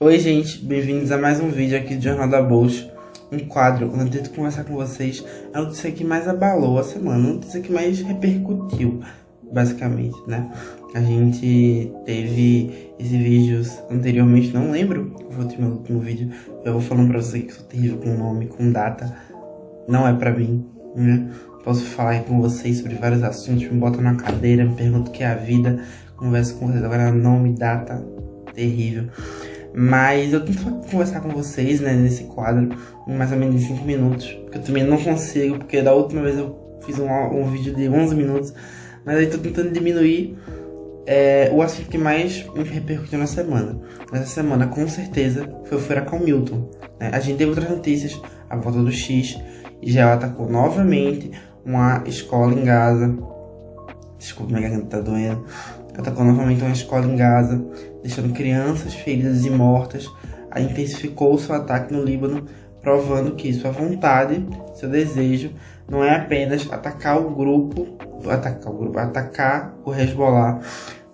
Oi, gente, bem-vindos a mais um vídeo aqui do Jornal da Bolsa. Um quadro onde eu tento conversar com vocês a notícia que mais abalou a semana, a notícia que mais repercutiu, basicamente, né? A gente teve esses vídeos anteriormente, não lembro qual foi o meu último vídeo. Eu vou falando pra vocês que sou terrível com nome, com data, não é pra mim, né? Posso falar aí com vocês sobre vários assuntos, me botam na cadeira, me perguntam o que é a vida, converso com vocês agora, nome, data, terrível. Mas eu tento conversar com vocês, né, nesse quadro, em mais ou menos 5 minutos, porque eu também não consigo, porque da última vez eu fiz um vídeo de 11 minutos, mas aí tô tentando diminuir o assunto que mais me repercutiu na semana. Nessa semana, com certeza, foi o furacão Milton, né? A gente teve outras notícias, a volta do X, Israel atacou novamente uma escola em Gaza. Desculpa, minha garganta tá doendo. Atacou novamente uma escola em Gaza, deixando crianças feridas e mortas. Aí intensificou seu ataque no Líbano, provando que sua vontade, seu desejo, não é apenas atacar o Hezbollah,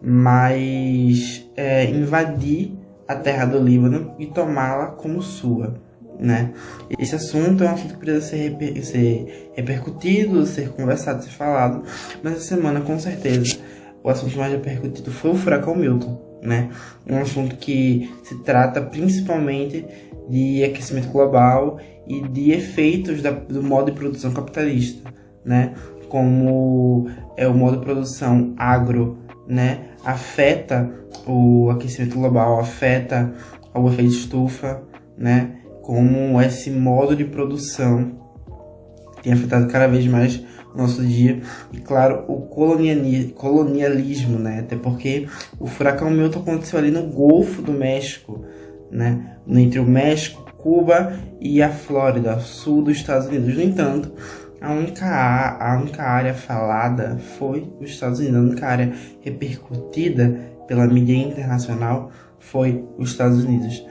mas invadir a terra do Líbano e tomá-la como sua, né? Esse assunto é um assunto que precisa ser repercutido, ser conversado, ser falado, mas essa semana, com certeza, o assunto mais repercutido foi o furacão Milton, né? Um assunto que se trata principalmente de aquecimento global e de efeitos do modo de produção capitalista, né? Como o modo de produção agro, né? Afeta o aquecimento global, afeta o efeito estufa, né? Como esse modo de produção tem afetado cada vez mais o nosso dia. E claro, o colonialismo, né? Até porque o furacão Milton aconteceu ali no Golfo do México, né? Entre o México, Cuba e a Flórida, sul dos Estados Unidos. No entanto, a única área falada foi os Estados Unidos. A única área repercutida pela mídia internacional foi os Estados Unidos.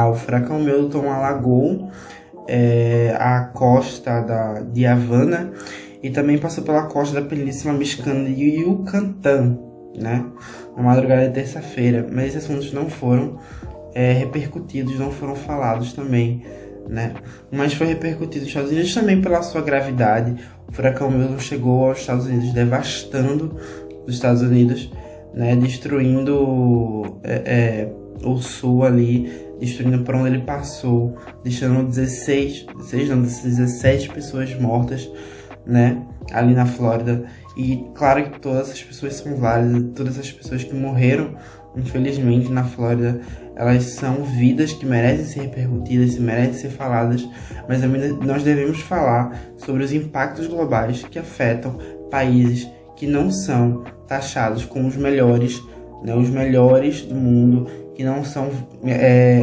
O furacão Milton alagou a costa de Havana e também passou pela costa da Península Mexicana de Yucatán, né? Na madrugada de terça-feira. Mas esses assuntos não foram repercutidos, não foram falados também, né? Mas foi repercutido nos Estados Unidos também pela sua gravidade. O furacão Milton chegou aos Estados Unidos, devastando os Estados Unidos, né? Destruindo o sul ali, destruindo por onde ele passou, deixando 17 pessoas mortas, né, ali na Flórida. E claro que todas essas pessoas são válidas, todas essas pessoas que morreram, infelizmente, na Flórida, elas são vidas que merecem ser repercutidas, merecem ser faladas, mas também nós devemos falar sobre os impactos globais que afetam países que não são taxados como os melhores, né, os melhores do mundo, que não são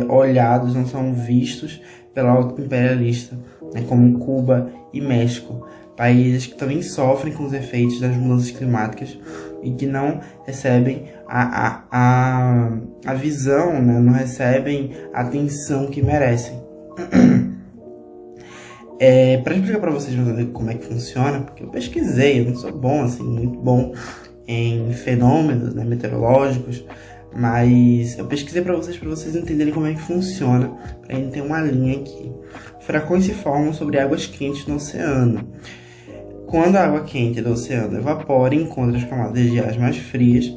olhados, não são vistos pela ótica imperialista, né, como Cuba e México, países que também sofrem com os efeitos das mudanças climáticas e que não recebem a visão, né, não recebem a atenção que merecem. Para explicar para vocês como é que funciona, porque eu pesquisei, eu não sou bom, assim, muito bom em fenômenos, né, meteorológicos, mas eu pesquisei para vocês entenderem como é que funciona, para a gente ter uma linha aqui. Furacões se formam sobre águas quentes no oceano. Quando a água quente do oceano evapora e encontra as camadas de ar mais frias,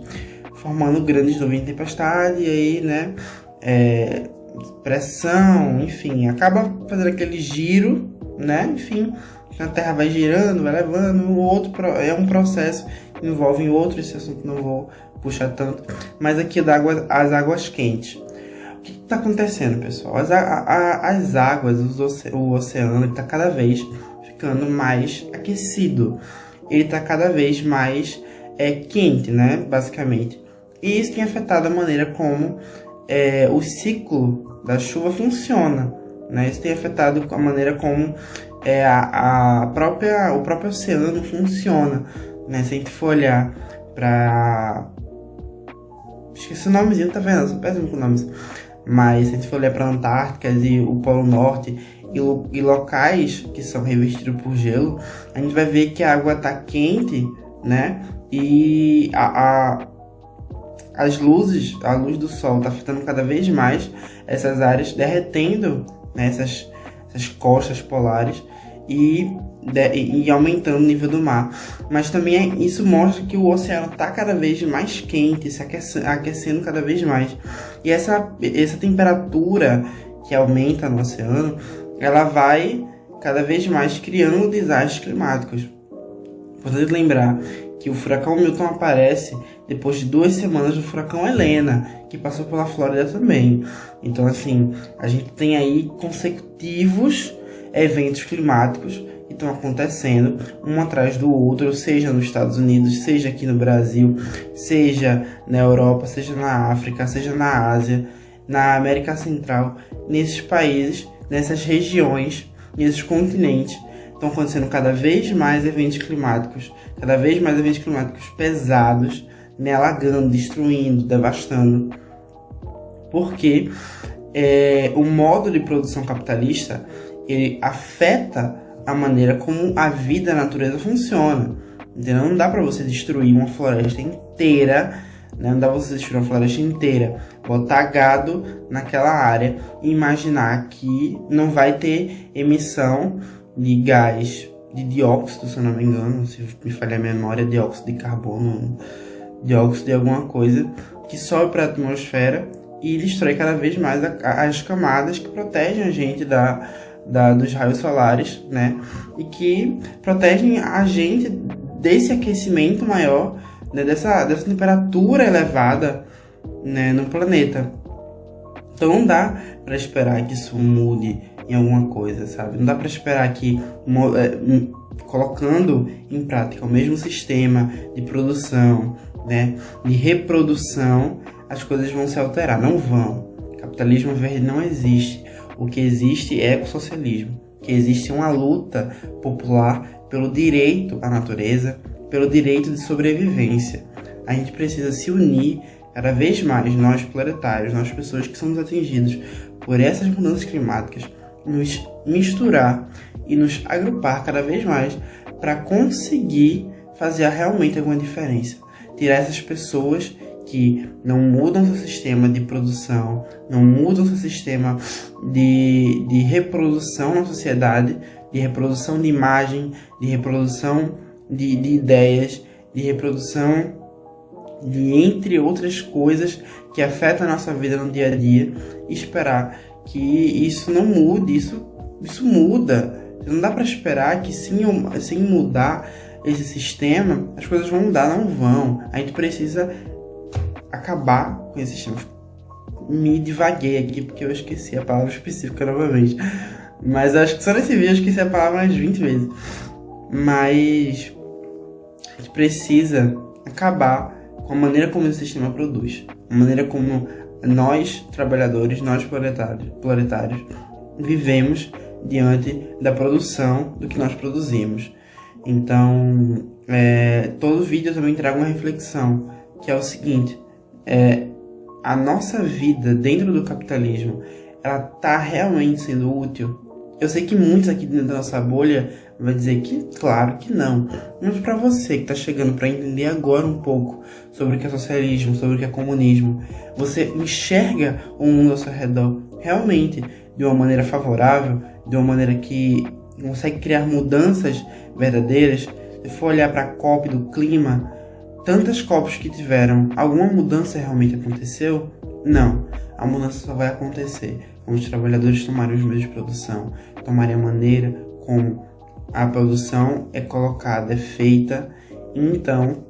formando grandes nuvens de tempestade, e aí, né, pressão, enfim, acaba fazendo aquele giro, né, enfim, a Terra vai girando, vai levando, é um processo que envolve outro, esse assunto não vou puxar tanto, mas aqui as águas quentes. O que está acontecendo, pessoal? As águas, o oceano está cada vez ficando mais aquecido, ele está cada vez mais quente, né, basicamente. E isso tem afetado a maneira como o ciclo da chuva funciona, né? Isso tem afetado a maneira como o próprio oceano funciona, né? Se a gente for olhar para... Esqueci o nomezinho, tá vendo? Eu sou péssimo com nomes. Mas se a gente for olhar para a Antártica e o Polo Norte e locais que são revestidos por gelo, a gente vai ver que a água tá quente, né? E a luz do sol está afetando cada vez mais essas áreas, derretendo, né, essas costas polares e aumentando o nível do mar. Mas também isso mostra que o oceano está cada vez mais quente, se aquecendo cada vez mais. E essa temperatura que aumenta no oceano, ela vai cada vez mais criando desastres climáticos. Importante lembrar que o furacão Milton aparece depois de 2 semanas do furacão Helena, que passou pela Flórida também. Então, assim, a gente tem aí consecutivos eventos climáticos que estão acontecendo um atrás do outro, seja nos Estados Unidos, seja aqui no Brasil, seja na Europa, seja na África, seja na Ásia, na América Central, nesses países, nessas regiões, nesses continentes. Estão acontecendo cada vez mais eventos climáticos pesados, né, alagando, destruindo, devastando. Porque o modo de produção capitalista, ele afeta a maneira como a vida, a natureza funciona. Entendeu? Não dá para você destruir uma floresta inteira, né? Não dá pra você destruir uma floresta inteira, botar gado naquela área e imaginar que não vai ter emissão de gás de dióxido, se eu não me engano, se me falhar a memória, dióxido de carbono, dióxido de alguma coisa, que sobe para a atmosfera e destrói cada vez mais as camadas que protegem a gente dos raios solares, né? E que protegem a gente desse aquecimento maior, né? dessa temperatura elevada, né? No planeta. Então não dá para esperar que isso mude em alguma coisa, sabe? Não dá para esperar que colocando em prática o mesmo sistema de produção, né, de reprodução, as coisas vão se alterar. Não vão. Capitalismo verde não existe. O que existe é ecossocialismo. O que existe é uma luta popular pelo direito à natureza, pelo direito de sobrevivência. A gente precisa se unir cada vez mais, nós planetários, nós pessoas que somos atingidos por essas mudanças climáticas, nos misturar e nos agrupar cada vez mais para conseguir fazer realmente alguma diferença. Tirar essas pessoas que não mudam seu sistema de produção, não mudam seu sistema de reprodução na sociedade, de reprodução de imagem, de reprodução de ideias, de reprodução de entre outras coisas que afetam a nossa vida no dia a dia, e esperar que isso não mude. Isso muda. Não dá para esperar que sem mudar esse sistema as coisas vão mudar. Não vão. A gente precisa acabar com esse sistema. Me divaguei aqui porque eu esqueci a palavra específica novamente, mas acho que só nesse vídeo eu esqueci a palavra umas 20 vezes. Mas a gente precisa acabar com a maneira como o sistema produz, a maneira como nós, trabalhadores, nós proletários, vivemos diante da produção do que nós produzimos. Então, todo vídeo eu também trago uma reflexão, que é o seguinte: a nossa vida dentro do capitalismo, ela tá realmente sendo útil? Eu sei que muitos aqui dentro da nossa bolha vai dizer que, claro que não. Mas para você que está chegando para entender agora um pouco sobre o que é socialismo, sobre o que é comunismo, você enxerga o mundo ao seu redor realmente de uma maneira favorável, de uma maneira que consegue criar mudanças verdadeiras? Se for olhar para a COP do clima, tantas COPs que tiveram, alguma mudança realmente aconteceu? Não. A mudança só vai acontecer quando os trabalhadores tomarem os meios de produção, tomarem a maneira como a produção é colocada, é feita. Então,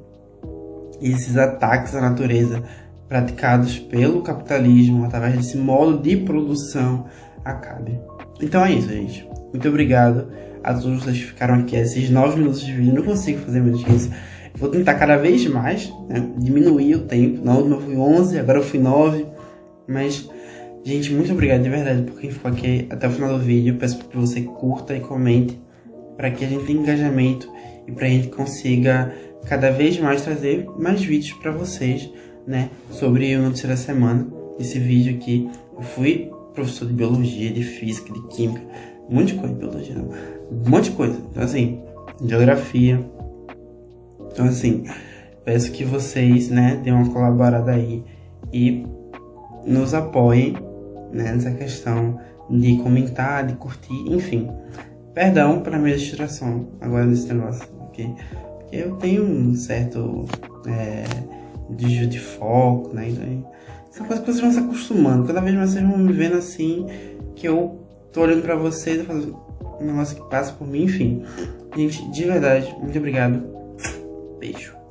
esses ataques à natureza praticados pelo capitalismo, através desse modo de produção, acabem. Então é isso, gente. Muito obrigado a todos vocês que ficaram aqui esses 9 minutos de vídeo. Eu não consigo fazer menos que isso. Vou tentar cada vez mais, né, diminuir o tempo. Na última eu fui 11, agora eu fui 9. Mas, gente, muito obrigado de verdade por quem ficou aqui até o final do vídeo. Peço que você curta e comente para que a gente tenha engajamento e para a gente consiga cada vez mais trazer mais vídeos para vocês, né, sobre o Notícia da Semana. Esse vídeo aqui, eu fui professor de biologia, de física, de química, um monte de coisa, biologia não, um monte de coisa. Então, assim, geografia. Então, assim, peço que vocês, né, deem uma colaborada aí e nos apoiem, né, nessa questão de comentar, de curtir, enfim. Perdão pela minha distração agora nesse negócio, porque eu tenho um certo desvio de foco, né? Então, são coisas que vocês vão se acostumando. Cada vez mais vocês vão me vendo assim, que eu tô olhando pra vocês e fazendo um negócio que passa por mim, enfim. Gente, de verdade, muito obrigado. Beijo.